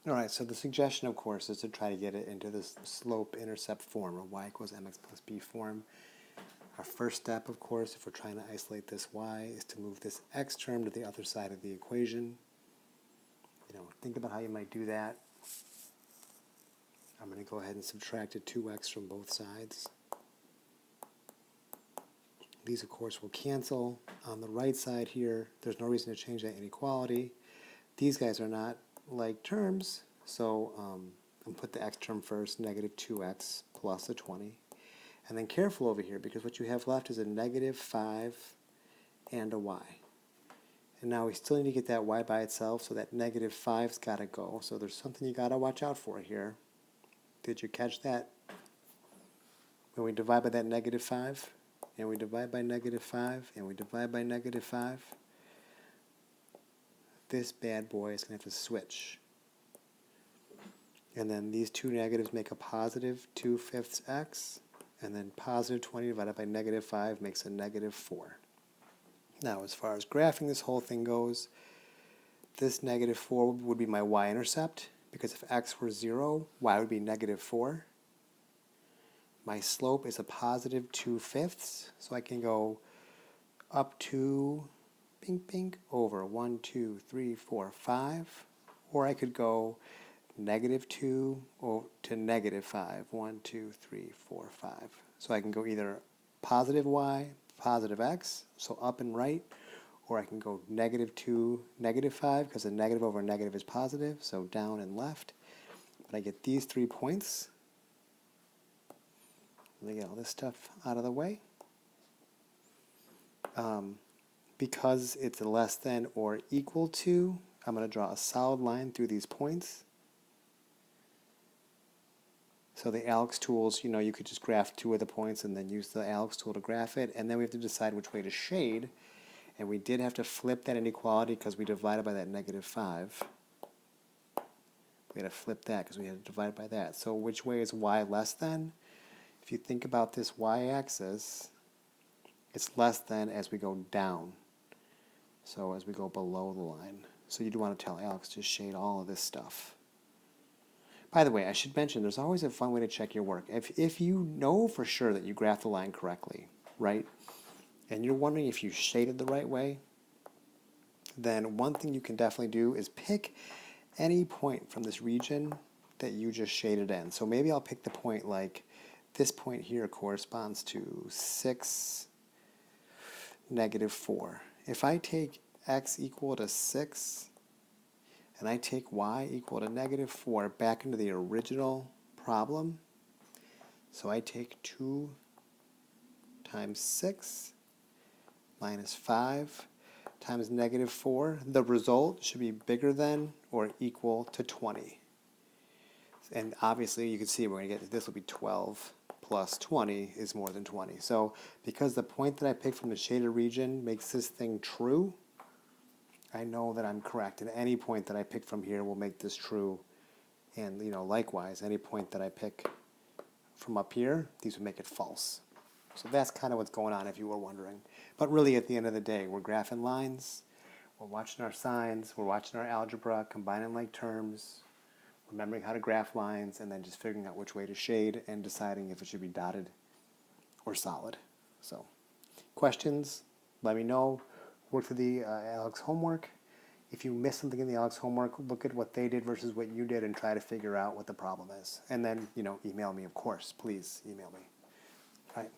All right, so the suggestion, of course, is to try to get it into this slope-intercept form, or y equals mx plus b form. Our first step, of course, if we're trying to isolate this y, is to move this x term to the other side of the equation. Think about how you might do that. I'm going to go ahead and subtract a 2x from both sides. These, of course, will cancel. On the right side here, there's no reason to change that inequality. These guys are not like terms, so I'm going to put the x term first, negative 2x plus a 20. And then careful over here, because what you have left is a negative 5 and a y. And now we still need to get that y by itself, so that negative 5's got to go. So there's something you got to watch out for here. Did you catch that? When we divide by that negative 5, and we divide by negative 5, and we divide by negative 5, this bad boy is going to have to switch. And then these two negatives make a positive 2/5 x, and then positive 20 divided by negative 5 makes a negative 4. Now, as far as graphing this whole thing goes, this negative 4 would be my y-intercept, because if x were 0, y would be negative 4. My slope is a positive 2/5, so I can go up to over 1, 2, 3, 4, 5, or I could go negative 2 to negative 5, 1, 2, 3, 4, 5. So I can go either positive y, positive x, so up and right, or I can go negative 2, negative 5, because a negative over a negative is positive, so down and left. But I get these 3 points. Let me get all this stuff out of the way. Because it's less than or equal to, I'm going to draw a solid line through these points. So the Alex tools, you could just graph 2 of the points and then use the Alex tool to graph it. And then we have to decide which way to shade. And we did have to flip that inequality because we divided by that negative 5. We had to flip that because we had to divide by that. So which way is y less than? If you think about this y-axis, it's less than as we go down. So as we go below the line. So you do want to tell Alex to shade all of this stuff. By the way, I should mention there's always a fun way to check your work. If you know for sure that you graphed the line correctly, right, and you're wondering if you shaded the right way, then one thing you can definitely do is pick any point from this region that you just shaded in. So maybe I'll pick the point like this point here corresponds to 6, negative 4. If I take x equal to 6 and I take y equal to negative 4 back into the original problem, so I take 2 times 6 minus 5 times negative 4, the result should be bigger than or equal to 20. And obviously you can see we're going to get this will be 12 plus 20 is more than 20. So because the point that I picked from the shaded region makes this thing true, I know that I'm correct. And any point that I pick from here will make this true. And likewise, any point that I pick from up here, these would make it false. So that's kind of what's going on if you were wondering. But really at the end of the day, we're graphing lines, we're watching our signs, we're watching our algebra, combining like terms, remembering how to graph lines, and then just figuring out which way to shade and deciding if it should be dotted or solid. So, questions, let me know. Work through the Alex homework. If you missed something in the Alex homework, look at what they did versus what you did and try to figure out what the problem is. And then, email me, of course. Please email me. All right.